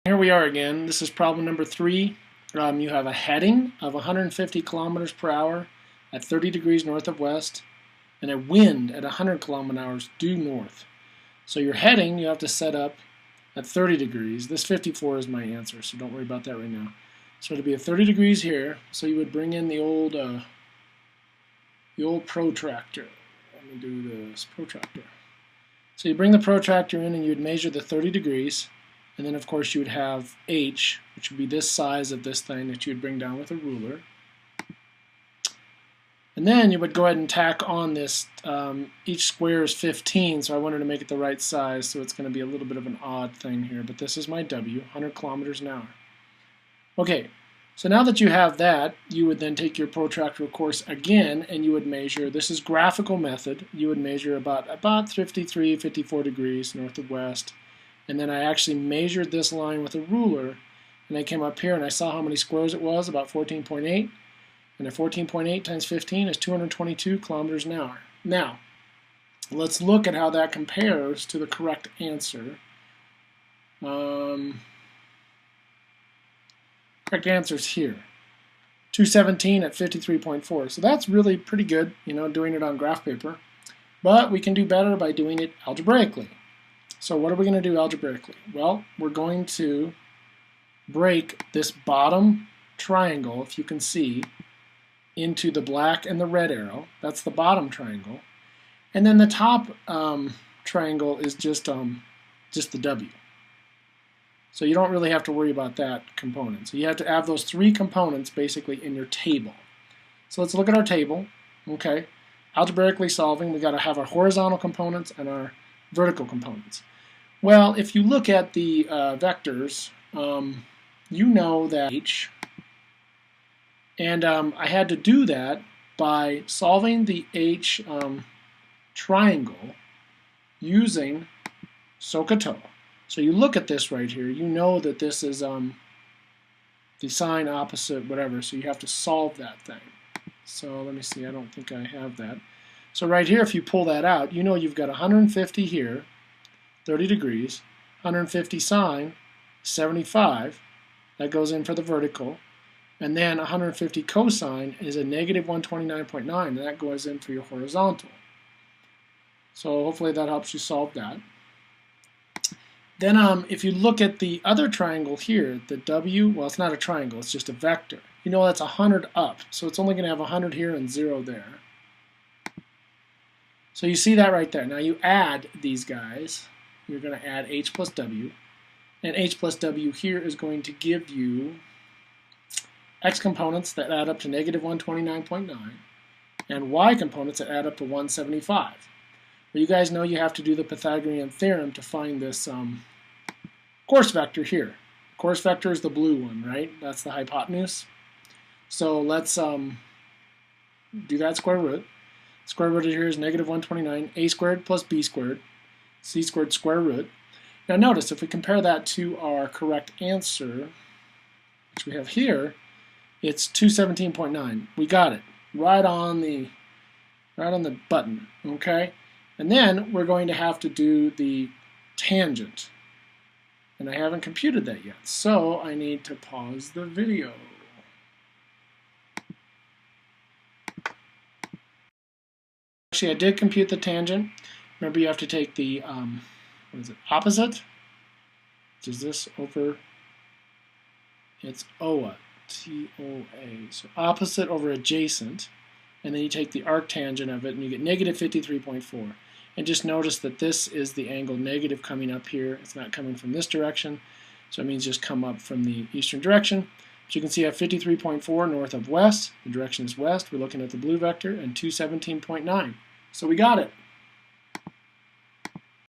Here we are again. This is problem number 3. You have a heading of 150 kilometers per hour at 30 degrees north of west and a wind at 100 kilometers an hour due north. So your heading you have to set up at 30 degrees. This 54 is my answer, so don't worry about that right now. So it'll be at 30 degrees here. So you would bring in the old protractor. Let me do this protractor. So you bring the protractor in and you would measure the 30 degrees. And then, of course, you would have h, which would be this size of this thing that you would bring down with a ruler. And then you would go ahead and tack on this. Each square is 15, so I wanted to make it the right size, so it's going to be a little bit of an odd thing here. But this is my W, 100 kilometers an hour. Okay, so now that you have that, you would then take your protractor course again, and you would measure. This is graphical method. You would measure about 53, 54 degrees north of west. And then I actually measured this line with a ruler, and I came up here and I saw how many squares it was, about 14.8. And a 14.8 times 15 is 222 kilometers an hour. Now, let's look at how that compares to the correct answer. Correct answer is here. 217 at 53.4. So that's really pretty good, doing it on graph paper. But we can do better by doing it algebraically. So what are we going to do algebraically? Well, we're going to break this bottom triangle, if you can see, into the black and the red arrow. That's the bottom triangle. And then the top triangle is just the W. So you don't really have to worry about that component. So you have to have those three components basically in your table. So let's look at our table. Okay, algebraically solving, we got to have our horizontal components and our vertical components. Well, if you look at the vectors, you know that h, and I had to do that by solving the h triangle using SOHCAHTOA. So you look at this right here, you know that this is the sign opposite whatever, so you have to solve that thing. So let me see, I don't think I have that. So right here, if you pull that out, you know you've got 150 here, 30 degrees, 150 sine, 75, that goes in for the vertical, and then 150 cosine is a negative 129.9, and that goes in for your horizontal. So hopefully that helps you solve that. Then if you look at the other triangle here, the W, well, it's not a triangle, it's just a vector. You know that's 100 up, so it's only going to have 100 here and 0 there. So you see that right there. Now you add these guys. You're going to add h plus w. And h plus w here is going to give you x components that add up to negative 129.9 and y components that add up to 175. Well, you guys know you have to do the Pythagorean theorem to find this course vector here. Course vector is the blue one, right? That's the hypotenuse. So let's do that square root. Square root of here is negative 129, a squared plus b squared, c squared square root. Now notice, if we compare that to our correct answer, which we have here, it's 217.9. We got it. Right on the button, okay? And then we're going to have to do the tangent. And I haven't computed that yet, so I need to pause the video. Actually, I did compute the tangent. Remember, you have to take the opposite, which is this over, it's OA, T-O-A. So opposite over adjacent, and then you take the arctangent of it, and you get negative 53.4. And just notice that this is the angle negative coming up here. It's not coming from this direction, so it means just come up from the eastern direction. So you can see I have 53.4 north of west. The direction is west. We're looking at the blue vector, and 217.9. So we got it.